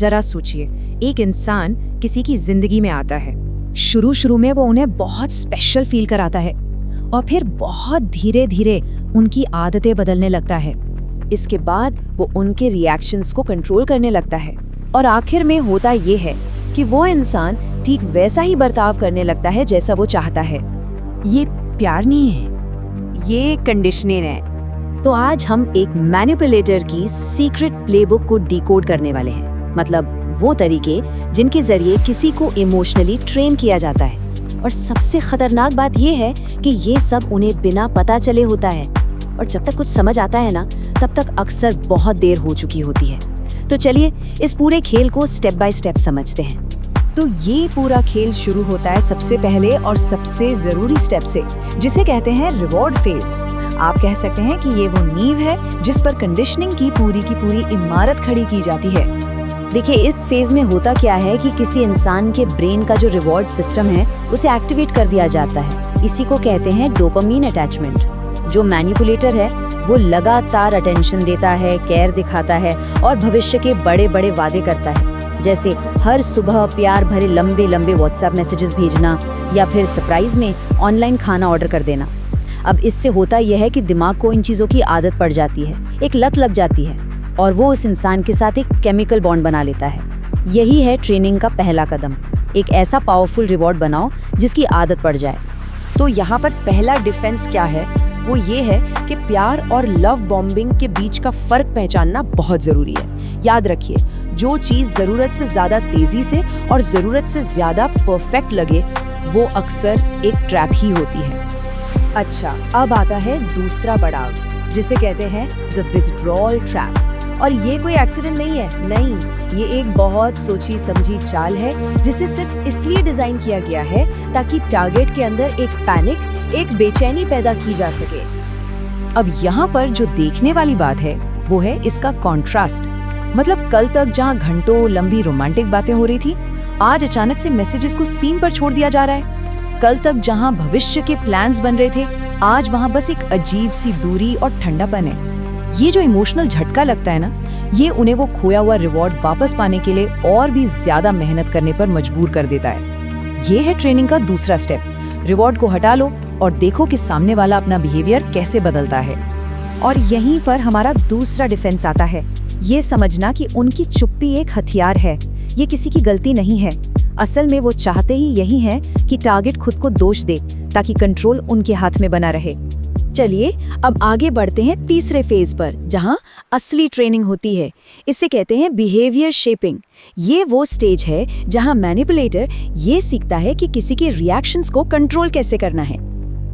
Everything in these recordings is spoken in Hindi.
जरा सोचिए, एक इंसान किसी की जिंदगी में आता है। शुरू में वो उन्हें बहुत स्पेशल फील कराता है और फिर बहुत धीरे धीरे उनकी आदतें बदलने लगता है। इसके बाद वो उनके रिएक्शंस को कंट्रोल करने लगता है और आखिर में होता ये है कि वो इंसान ठीक वैसा ही बर्ताव करने लगता है जैसा वो चाहता है। ये प्यार नहीं है, ये कंडीशनिंग है। तो आज हम एक मैनिपुलेटर की सीक्रेट प्लेबुक को डिकोड करने वाले हैं, मतलब वो तरीके जिनके जरिए किसी को इमोशनली ट्रेन किया जाता है। और सबसे खतरनाक बात ये है कि ये सब उन्हें बिना पता चले होता है, और जब तक कुछ समझ आता है ना, तब तक अक्सर बहुत देर हो चुकी होती है। तो चलिए इस पूरे खेल को स्टेप बाय स्टेप समझते हैं। तो ये पूरा खेल शुरू होता है सबसे पहले और सबसे जरूरी स्टेप से, जिसे कहते हैं रिवॉर्ड फेज। आप कह सकते हैं कि ये वो नींव है जिस पर कंडीशनिंग की पूरी इमारत खड़ी की जाती है। देखिए, इस फेज में होता क्या है कि किसी इंसान के ब्रेन का जो रिवॉर्ड सिस्टम है उसे एक्टिवेट कर दिया जाता है। इसी को कहते हैं डोपामीन अटैचमेंट। जो मैनिपुलेटर है वो लगातार अटेंशन देता है, केयर दिखाता है और भविष्य के बड़े बड़े वादे करता है, जैसे हर सुबह प्यार भरे लंबे व्हाट्सएप मैसेजेस भेजना या फिर सरप्राइज में ऑनलाइन खाना ऑर्डर कर देना। अब इससे होता यह है कि दिमाग को इन चीज़ों की आदत पड़ जाती है, एक लत लग जाती है और वो उस इंसान के साथ एक केमिकल बॉन्ड बना लेता है। यही है ट्रेनिंग का पहला कदम, एक ऐसा पावरफुल रिवॉर्ड बनाओ जिसकी आदत पड़ जाए। तो यहाँ पर पहला डिफेंस क्या है, वो ये है कि प्यार और लव बॉम्बिंग के बीच का फर्क पहचानना बहुत जरूरी है। याद रखिए, जो चीज़ ज़रूरत से ज़्यादा तेज़ी से और ज़रूरत से ज़्यादा परफेक्ट लगे वो अक्सर एक ट्रैप ही होती है। अच्छा, अब आता है दूसरा पड़ाव, जिसे कहते हैं द विथड्रॉल ट्रैप। और ये कोई एक्सीडेंट नहीं है, नहीं, ये एक बहुत सोची समझी चाल है जिसे सिर्फ इसलिए डिजाइन किया गया है ताकि टारगेट के अंदर एक पैनिक, एक बेचैनी पैदा की जा सके। अब यहाँ पर जो देखने वाली बात है वो है इसका कॉन्ट्रास्ट। मतलब कल तक जहाँ घंटों लंबी रोमांटिक बातें हो रही थी, आज अचानक से मैसेजेस को सीन पर छोड़ दिया जा रहा है। कल तक जहाँ भविष्य के प्लान्स बन रहे थे, आज वहाँ बस एक अजीब सी दूरी और ठंडापन है। ये जो इमोशनल झटका लगता है ना, ये उन्हें वो खोया हुआ रिवॉर्ड वापस पाने के लिए और भी ज्यादा मेहनत करने पर मजबूर कर देता है। ये है ट्रेनिंग का दूसरा स्टेप। रिवॉर्ड को हटा लो और देखो कि सामने वाला अपना बिहेवियर कैसे बदलता है। और यहीं पर हमारा दूसरा डिफेंस आता है, ये समझना कि उनकी चुप्पी एक हथियार है, ये किसी की गलती नहीं है। असल में वो चाहते ही यही है कि टारगेट खुद को दोष दे ताकि कंट्रोल उनके हाथ में बना रहे। चलिए अब आगे बढ़ते हैं तीसरे फेज पर, जहां असली ट्रेनिंग होती है। इसे कहते हैं बिहेवियर शेपिंग। ये वो स्टेज है जहां मैनिपुलेटर ये सीखता है कि किसी के रिएक्शंस को कंट्रोल कैसे करना है।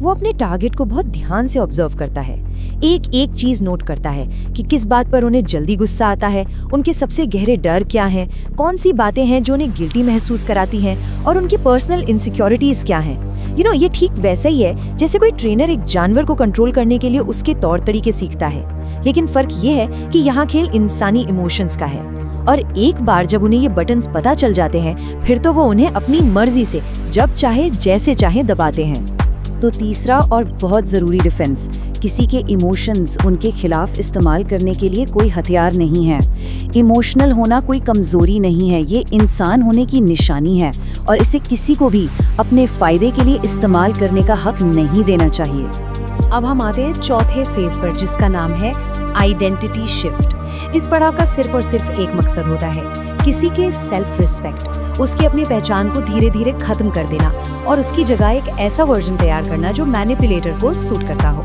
वो अपने टारगेट को बहुत ध्यान से ऑब्जर्व करता है, एक एक चीज नोट करता है कि किस बात पर उन्हें जल्दी गुस्सा आता है, उनके सबसे गहरे डर क्या हैं, कौन सी बातें हैं जो उन्हें गिल्टी महसूस कराती हैं और उनकी पर्सनल इनसिक्योरिटीज क्या हैं। ये ठीक वैसा ही है जैसे कोई ट्रेनर एक जानवर को कंट्रोल करने के लिए उसके तौर तरीके सीखता है। लेकिन फर्क ये है कि यहाँ खेल इंसानी इमोशंस का है, और एक बार जब उन्हें ये बटन्स पता चल जाते हैं, फिर तो वो उन्हें अपनी मर्जी से जब चाहे जैसे चाहे दबाते हैं। तो तीसरा और बहुत जरूरी डिफेंस, किसी के इमोशंस उनके खिलाफ इस्तेमाल करने के लिए कोई हथियार नहीं है। इमोशनल होना कोई कमजोरी नहीं है, ये इंसान होने की निशानी है और इसे किसी को भी अपने फायदे के लिए इस्तेमाल करने का हक नहीं देना चाहिए। अब हम आते हैं चौथे फेज पर, जिसका नाम है आइडेंटिटी शिफ्ट। इस पड़ाव का सिर्फ और सिर्फ एक मकसद होता है, किसी के सेल्फ रिस्पेक्ट, उसकी अपनी पहचान को धीरे धीरे खत्म कर देना और उसकी जगह एक ऐसा वर्जन तैयार करना जो मैनिपुलेटर को सूट करता हो।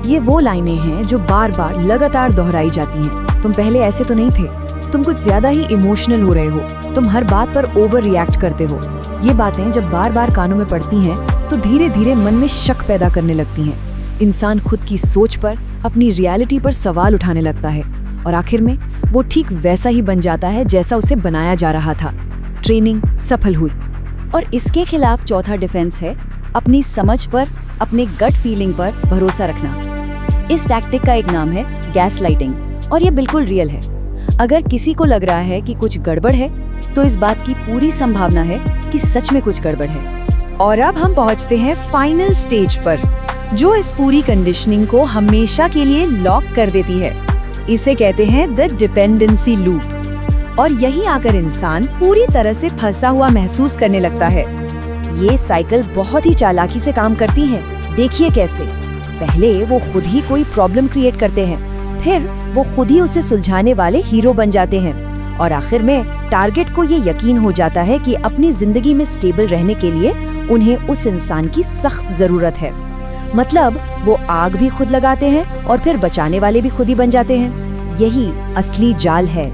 ये वो लाइनें हैं जो बार बार लगातार दोहराई जाती हैं। तुम पहले ऐसे तो नहीं थे, तुम कुछ ज्यादा ही इमोशनल हो रहे हो, तुम हर बात पर ओवर रिएक्ट करते हो। ये बातें जब बार बार कानों में पड़ती हैं तो धीरे धीरे मन में शक पैदा करने लगती हैं। इंसान खुद की सोच पर, अपनी रियलिटी पर सवाल उठाने लगता है और आखिर में वो ठीक वैसा ही बन जाता है जैसा उसे बनाया जा रहा था। ट्रेनिंग सफल हुई। और इसके खिलाफ चौथा डिफेंस है अपनी समझ पर, अपने गट फीलिंग पर भरोसा रखना। इस टैक्टिक का एक नाम है गैसलाइटिंग और ये बिल्कुल रियल है। अगर किसी को लग रहा है कि कुछ गड़बड़ है तो इस बात की पूरी संभावना है कि सच में कुछ गड़बड़ है। और अब हम पहुंचते हैं फाइनल स्टेज पर, जो इस पूरी कंडीशनिंग को हमेशा के लिए लॉक कर देती है। इसे कहते हैं द डिपेंडेंसी लूप। और यहीं आकर इंसान पूरी तरह से फंसा हुआ महसूस करने लगता है। ये साइकिल बहुत ही चालाकी से काम करती है। देखिए कैसे। पहले वो खुद ही कोई प्रॉब्लम क्रिएट करते हैं, फिर वो खुद ही उसे सुलझाने वाले हीरो बन जाते हैं और आखिर में टारगेट को ये यकीन हो जाता है कि अपनी जिंदगी में स्टेबल रहने के लिए उन्हें उस इंसान की सख्त जरूरत है। मतलब वो आग भी खुद लगाते हैं और फिर बचाने वाले भी खुद ही बन जाते हैं। यही असली जाल है।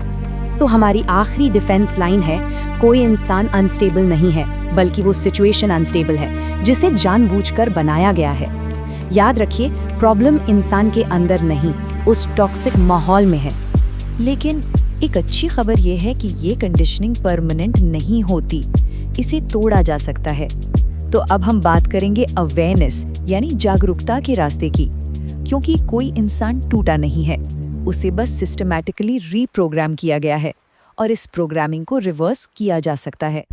तो हमारी आखिरी डिफेंस लाइन है, कोई इंसान अनस्टेबल नहीं है, बल्कि वो सिचुएशन अनस्टेबल है जिसे जानबूझकर बनाया गया है। याद रखिए, प्रॉब्लम इंसान के अंदर नहीं, उस टॉक्सिक माहौल में है। लेकिन एक अच्छी खबर ये है कि ये कंडीशनिंग परमानेंट नहीं होती, इसे तोड़ा जा सकता है। तो अब हम बात करेंगे अवेयरनेस यानी जागरूकता के रास्ते की, क्योंकि कोई इंसान टूटा नहीं है, उसे बस सिस्टमैटिकली रीप्रोग्राम किया गया है और इस प्रोग्रामिंग को रिवर्स किया जा सकता है।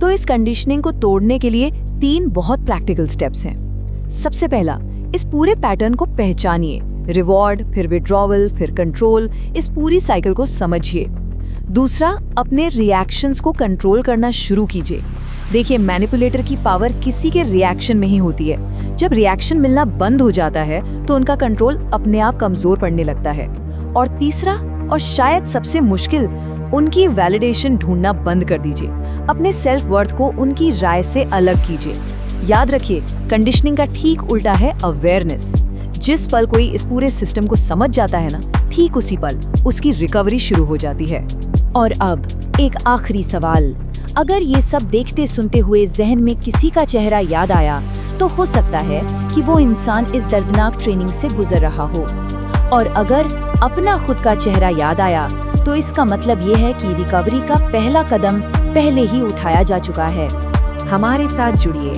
तो इस कंडीशनिंग को तोड़ने के लिए 3 बहुत प्रैक्टिकल स्टेप्स हैं। सबसे पहला, इस पूरे पैटर्न को पहचानिए। रिवॉर्ड, फिर विड्रॉवल, फिर कंट्रोल, इस पूरी साइकिल को समझिए। दूसरा, अपने रिएक्शंस को कंट्रोल करना शुरू कीजिए। देखिए, मैनिपुलेटर की पावर किसी के रिएक्शन में ही होती है। जब रिएक्शन मिलना बंद हो जाता है तो उनका कंट्रोल अपने आप कमजोर पड़ने लगता है। और तीसरा, और शायद सबसे मुश्किल, उनकी वैलिडेशन ढूंढना बंद कर दीजिए। अपने सेल्फ वर्थ को उनकी राय से अलग कीजिए। याद रखिए, कंडीशनिंग का ठीक उल्टा है अवेयरनेस। जिस पल कोई इस पूरे सिस्टम को समझ जाता है ना, ठीक उसी पल उसकी रिकवरी शुरू हो जाती है। और अब एक आखिरी सवाल, अगर ये सब देखते सुनते हुए जहन में किसी का चेहरा याद आया, तो हो सकता है कि वो इंसान इस दर्दनाक ट्रेनिंग से गुजर रहा हो। और अगर अपना खुद का चेहरा याद आया, तो इसका मतलब ये है कि रिकवरी का पहला कदम पहले ही उठाया जा चुका है। हमारे साथ जुड़िए।